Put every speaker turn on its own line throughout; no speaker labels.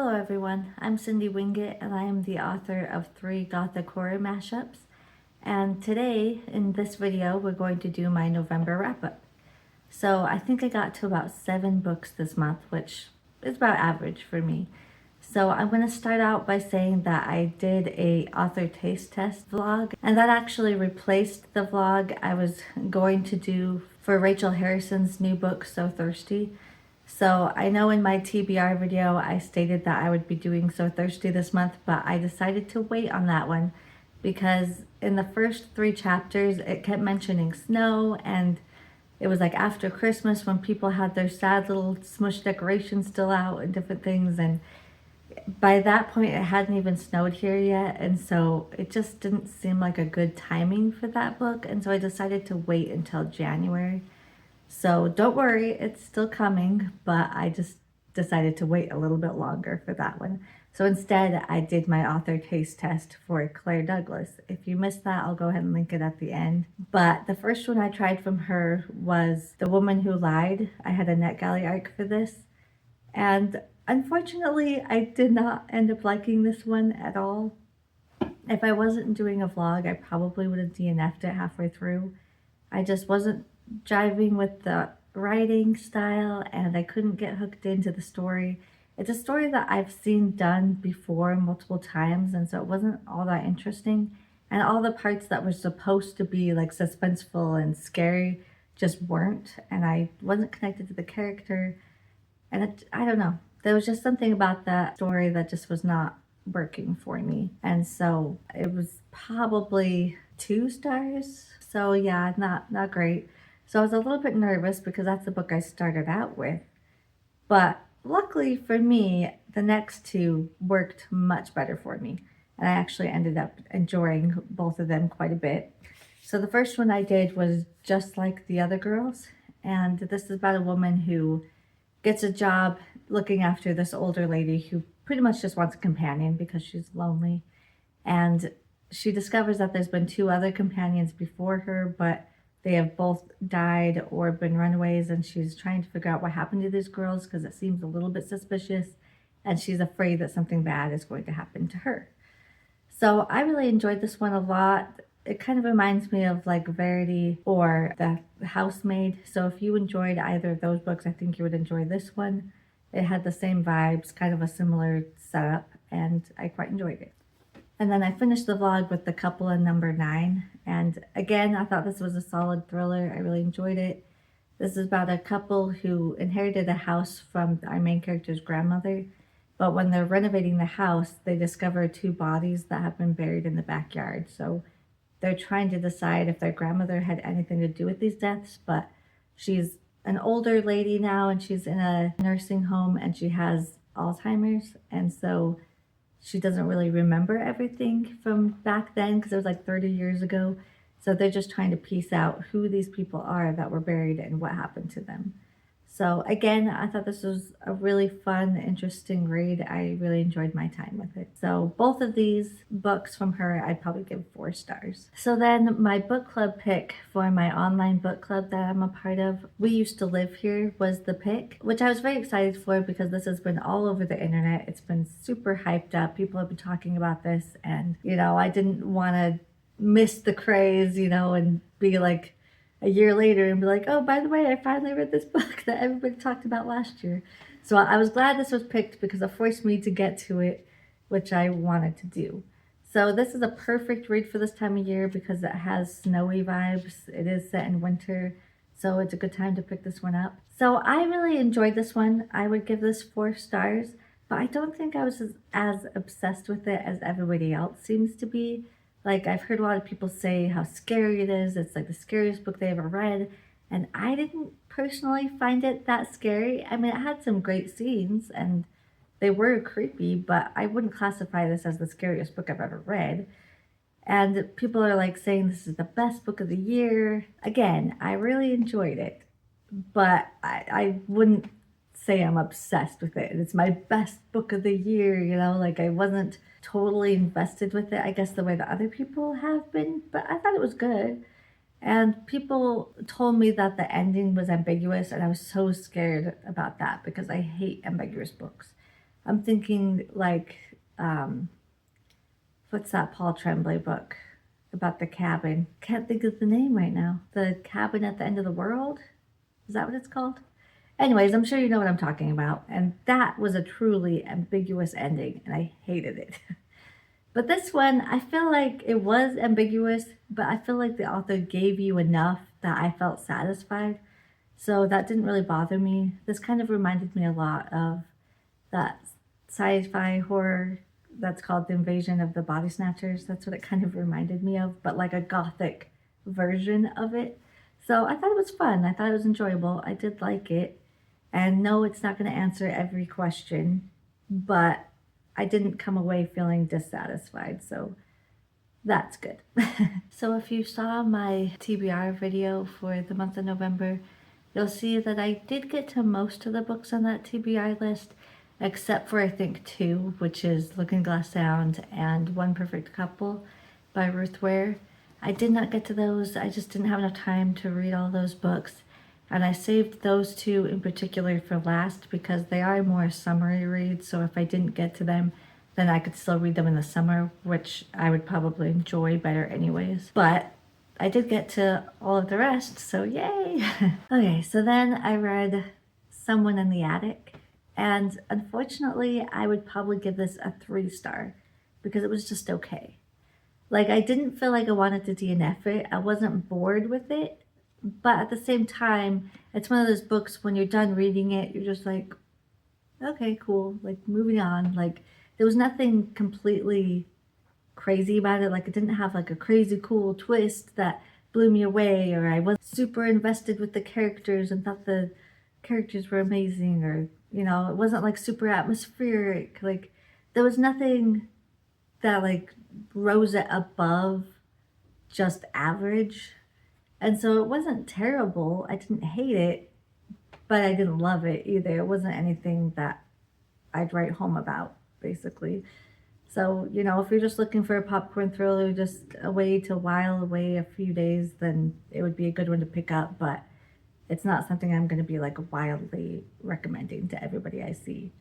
Hello everyone, I'm Cindy Winget and I am the author of 3 Gothic horror mashups. And today, in this video, we're going to do my November wrap-up. So I think I got to about 7 books this month, which is about average for me. So I'm going to start out by saying that I did a author taste test vlog, and that actually replaced the vlog I was going to do for Rachel Harrison's new book, So Thirsty. So I know in my TBR video I stated that I would be doing So Thirsty this month, but I decided to wait on that one because in the first 3 chapters it kept mentioning snow, and it was like after Christmas when people had their sad little smush decorations still out and different things, and by that point it hadn't even snowed here yet, and so it just didn't seem like a good timing for that book, and so I decided to wait until January. So don't worry, it's still coming, but I just decided to wait a little bit longer for that one. So instead, I did my author taste test for Claire Douglas. If you missed that, I'll go ahead and link it at the end. But the first one I tried from her was The Woman Who Lied. I had a NetGalley arc for this. And unfortunately, I did not end up liking this one at all. If I wasn't doing a vlog, I probably would have DNF'd it halfway through. I just wasn't jiving with the writing style, and I couldn't get hooked into the story. It's a story that I've seen done before multiple times, and so it wasn't all that interesting. And all the parts that were supposed to be like suspenseful and scary just weren't, and I wasn't connected to the character. And I don't know. There was just something about that story that just was not working for me. And so it was probably 2 stars. So yeah, not great. So I was a little bit nervous because that's the book I started out with. But luckily for me, the next 2 worked much better for me. And I actually ended up enjoying both of them quite a bit. So the first one I did was Just Like the Other Girls. And this is about a woman who gets a job looking after this older lady who pretty much just wants a companion because she's lonely. And she discovers that there's been 2 other companions before her, but they have both died or been runaways, and she's trying to figure out what happened to these girls because it seems a little bit suspicious, and she's afraid that something bad is going to happen to her. So I really enjoyed this one a lot. It kind of reminds me of like Verity or The Housemaid. So if you enjoyed either of those books, I think you would enjoy this one. It had the same vibes, kind of a similar setup, and I quite enjoyed it. And then I finished the vlog with The Couple in Number 9. And again, I thought this was a solid thriller. I really enjoyed it. This is about a couple who inherited a house from our main character's grandmother. But when they're renovating the house, they discover 2 bodies that have been buried in the backyard. So they're trying to decide if their grandmother had anything to do with these deaths. But she's an older lady now, and she's in a nursing home, and she has Alzheimer's. And so she doesn't really remember everything from back then because it was like 30 years ago. So they're just trying to piece out who these people are that were buried and what happened to them. So again, I thought this was a really fun, interesting read. I really enjoyed my time with it. So both of these books from her, I'd probably give 4 stars. So then my book club pick for my online book club that I'm a part of, We Used to Live Here, was the pick, which I was very excited for because this has been all over the internet. It's been super hyped up. People have been talking about this, and I didn't want to miss the craze, and be like a year later and be like, oh, by the way, I finally read this book that everybody talked about last year. So I was glad this was picked because it forced me to get to it, which I wanted to do. So this is a perfect read for this time of year because it has snowy vibes. It is set in winter, so it's a good time to pick this one up. So I really enjoyed this one. I would give this 4 stars, but I don't think I was as obsessed with it as everybody else seems to be. Like, I've heard a lot of people say how scary it is. It's like the scariest book they ever read. And I didn't personally find it that scary. I mean, it had some great scenes and they were creepy, but I wouldn't classify this as the scariest book I've ever read. And people are like saying this is the best book of the year. Again, I really enjoyed it, but I wouldn't say I'm obsessed with it. It's my best book of the year, like I wasn't totally invested with it, I guess the way that other people have been, but I thought it was good. And people told me that the ending was ambiguous, and I was so scared about that because I hate ambiguous books. I'm thinking like, what's that Paul Tremblay book about the cabin? Can't think of the name right now. The Cabin at the End of the World? Is that what it's called? Anyways, I'm sure you know what I'm talking about. And that was a truly ambiguous ending, and I hated it. But this one, I feel like it was ambiguous, but I feel like the author gave you enough that I felt satisfied. So that didn't really bother me. This kind of reminded me a lot of that sci-fi horror that's called The Invasion of the Body Snatchers. That's what it kind of reminded me of, but like a gothic version of it. So I thought it was fun. I thought it was enjoyable. I did like it. And no, it's not going to answer every question, but I didn't come away feeling dissatisfied. So that's good. So if you saw my TBR video for the month of November, you'll see that I did get to most of the books on that TBR list, except for I think two, which is Looking Glass Sound and One Perfect Couple by Ruth Ware. I did not get to those. I just didn't have enough time to read all those books. And I saved those two in particular for last because they are more summary reads. So if I didn't get to them, then I could still read them in the summer, which I would probably enjoy better anyways. But I did get to all of the rest, so yay! Okay, so then I read Someone in the Attic, and unfortunately, I would probably give this a 3-star because it was just okay. Like, I didn't feel like I wanted to DNF it. I wasn't bored with it, but at the same time, it's one of those books when you're done reading it, you're just like, okay, cool, like moving on. Like, there was nothing completely crazy about it. Like, it didn't have like a crazy cool twist that blew me away, or I wasn't super invested with the characters and thought the characters were amazing, or, you know, it wasn't like super atmospheric. Like, there was nothing that like rose it above just average. And so it wasn't terrible. I didn't hate it, but I didn't love it either. It wasn't anything that I'd write home about, basically. So, you know, if you're just looking for a popcorn thriller, just a way to while away a few days, then it would be a good one to pick up. But it's not something I'm going to be like wildly recommending to everybody I see.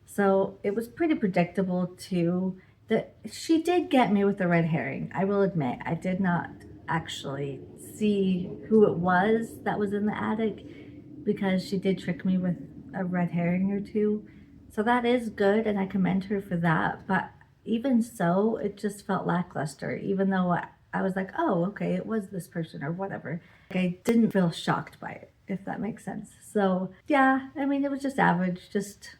So it was pretty predictable too. That she did get me with the red herring. I will admit, I did not actually see who it was that was in the attic because she did trick me with a red herring or two. So that is good, and I commend her for that. But even so, it just felt lackluster, even though I was like, oh, okay, it was this person or whatever. Like, I didn't feel shocked by it, if that makes sense. So yeah, I mean, it was just average. Just,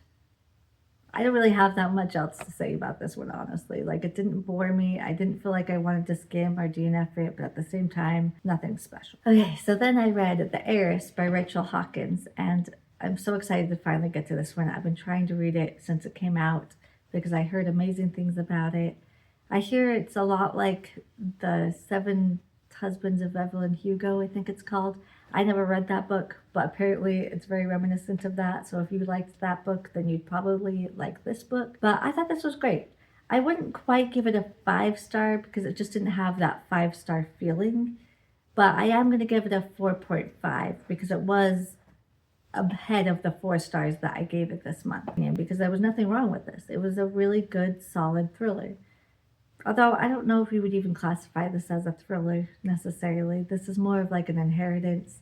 I don't really have that much else to say about this one, honestly. Like, it didn't bore me. I didn't feel like I wanted to skim or DNF it, but at the same time, nothing special. Okay, so then I read The Heiress by Rachel Hawkins, and I'm so excited to finally get to this one. I've been trying to read it since it came out because I heard amazing things about it. I hear it's a lot like The Seven Husbands of Evelyn Hugo, I think it's called. I never read that book, but apparently it's very reminiscent of that. So if you liked that book, then you'd probably like this book. But I thought this was great. I wouldn't quite give it a 5-star because it just didn't have that 5-star feeling. But I am going to give it a 4.5 because it was ahead of the 4 stars that I gave it this month. And because there was nothing wrong with this. It was a really good, solid thriller. Although I don't know if we would even classify this as a thriller necessarily. This is more of like an inheritance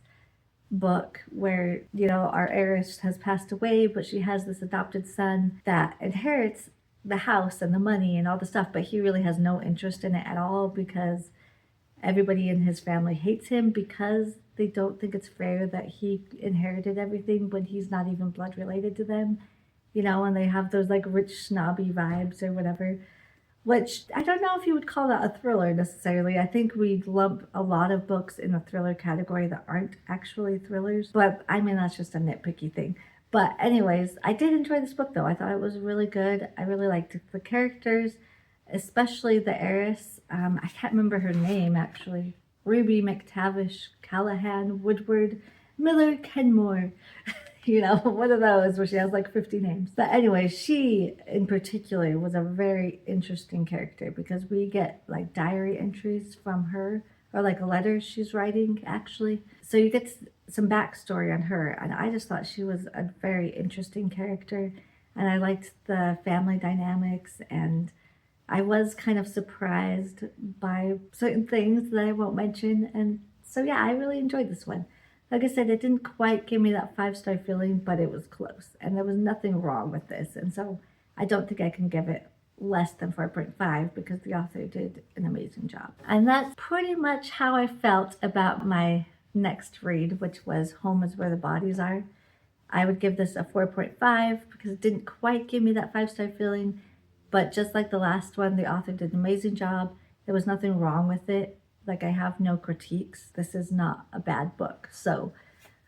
book where, you know, our heiress has passed away, but she has this adopted son that inherits the house and the money and all the stuff, but he really has no interest in it at all because everybody in his family hates him because they don't think it's fair that he inherited everything when he's not even blood related to them, you know, and they have those like rich snobby vibes or whatever. Which I don't know if you would call that a thriller necessarily. I think we lump a lot of books in the thriller category that aren't actually thrillers. But I mean, that's just a nitpicky thing. But anyways, I did enjoy this book though. I thought it was really good. I really liked the characters, especially the heiress. I can't remember her name actually. Ruby McTavish, Callahan, Woodward, Miller, Kenmore. You know, one of those where she has like 50 names. But anyway, she in particular was a very interesting character because we get like diary entries from her or like letters she's writing actually. So you get some backstory on her, and I just thought she was a very interesting character. and I liked the family dynamics, and I was kind of surprised by certain things that I won't mention. And so, yeah, I really enjoyed this one. Like I said, it didn't quite give me that 5-star feeling, but it was close. And there was nothing wrong with this. And so I don't think I can give it less than 4.5 because the author did an amazing job. And that's pretty much how I felt about my next read, which was Home is Where the Bodies Are. I would give this a 4.5 because it didn't quite give me that 5-star feeling. But just like the last one, the author did an amazing job. There was nothing wrong with it. Like, I have no critiques. This is not a bad book. So,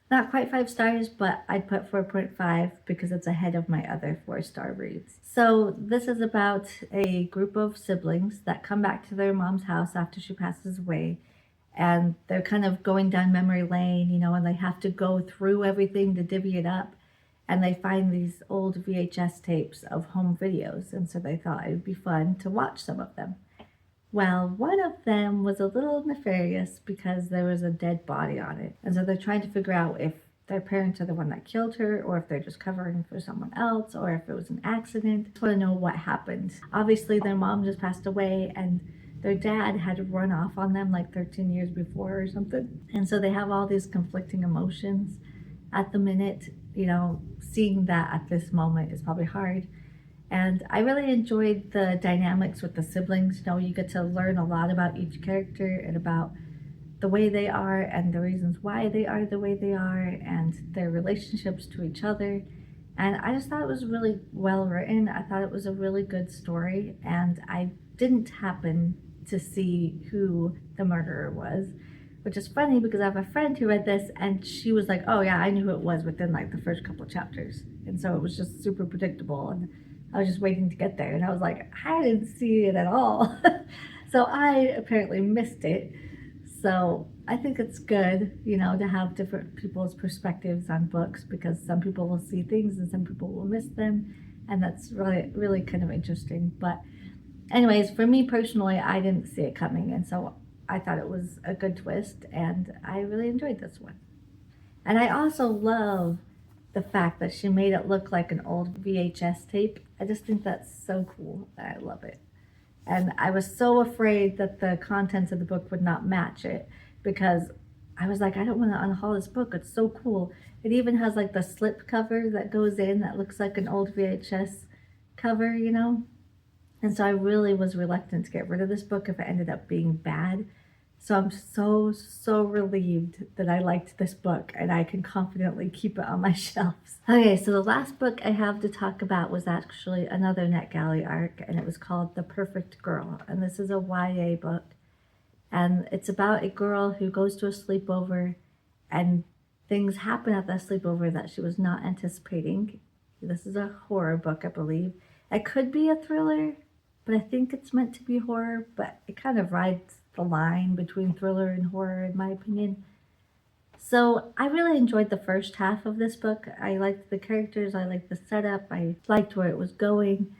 not quite 5 stars, but I'd put 4.5 because it's ahead of my other 4-star reads. So, this is about a group of siblings that come back to their mom's house after she passes away. And they're kind of going down memory lane, and they have to go through everything to divvy it up. And they find these old VHS tapes of home videos, and so they thought it would be fun to watch some of them. Well, one of them was a little nefarious because there was a dead body on it, and so they're trying to figure out if their parents are the one that killed her, or if they're just covering for someone else, or if it was an accident. Just want to know what happened. Obviously, their mom just passed away, and their dad had run off on them like 13 years before or something, and so they have all these conflicting emotions at the minute. Seeing that at this moment is probably hard. And I really enjoyed the dynamics with the siblings. You get to learn a lot about each character and about the way they are and the reasons why they are the way they are and their relationships to each other. And I just thought it was really well written. I thought it was a really good story, and I didn't happen to see who the murderer was. Which is funny because I have a friend who read this and she was like, oh yeah, I knew who it was within like the first couple of chapters. And so it was just super predictable, and I was just waiting to get there. And I was like, I didn't see it at all. So I apparently missed it. So I think it's good, to have different people's perspectives on books, because some people will see things and some people will miss them. And that's really, really kind of interesting. But anyways, for me personally, I didn't see it coming. And so I thought it was a good twist, and I really enjoyed this one. And I also love the fact that she made it look like an old VHS tape. I just think that's so cool. I love it. And I was so afraid that the contents of the book would not match it, because I was like, I don't want to unhaul this book. It's so cool. It even has like the slip cover that goes in that looks like an old VHS cover, And so I really was reluctant to get rid of this book if it ended up being bad. So I'm so relieved that I liked this book, and I can confidently keep it on my shelves. Okay, so the last book I have to talk about was actually another NetGalley arc, and it was called The Perfect Girl. And this is a YA book. And it's about a girl who goes to a sleepover, and things happen at that sleepover that she was not anticipating. This is a horror book, I believe. It could be a thriller, but I think it's meant to be horror, but it kind of rides the line between thriller and horror, in my opinion. So I really enjoyed the first half of this book. I liked the characters, I liked the setup, I liked where it was going.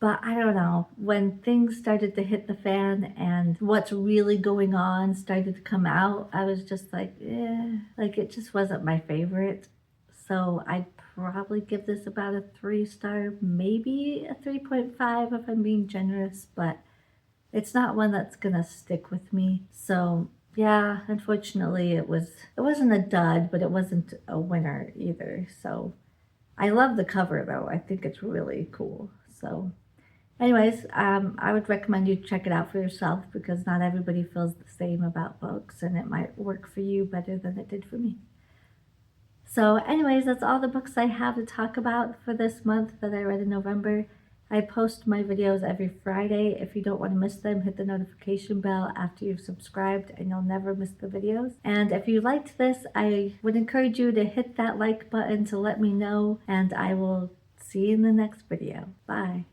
But I don't know, when things started to hit the fan and what's really going on started to come out, I was just like, like it just wasn't my favorite. So I'd probably give this about a 3-star, maybe a 3.5 if I'm being generous, but it's not one that's gonna stick with me. So yeah, unfortunately it wasn't a dud, but it wasn't a winner either. So I love the cover though. I think it's really cool. So anyways, I would recommend you check it out for yourself, because not everybody feels the same about books, and it might work for you better than it did for me. So anyways, that's all the books I have to talk about for this month that I read in November. I post my videos every Friday. If you don't want to miss them, hit the notification bell after you've subscribed and you'll never miss the videos. And if you liked this, I would encourage you to hit that like button to let me know, and I will see you in the next video. Bye.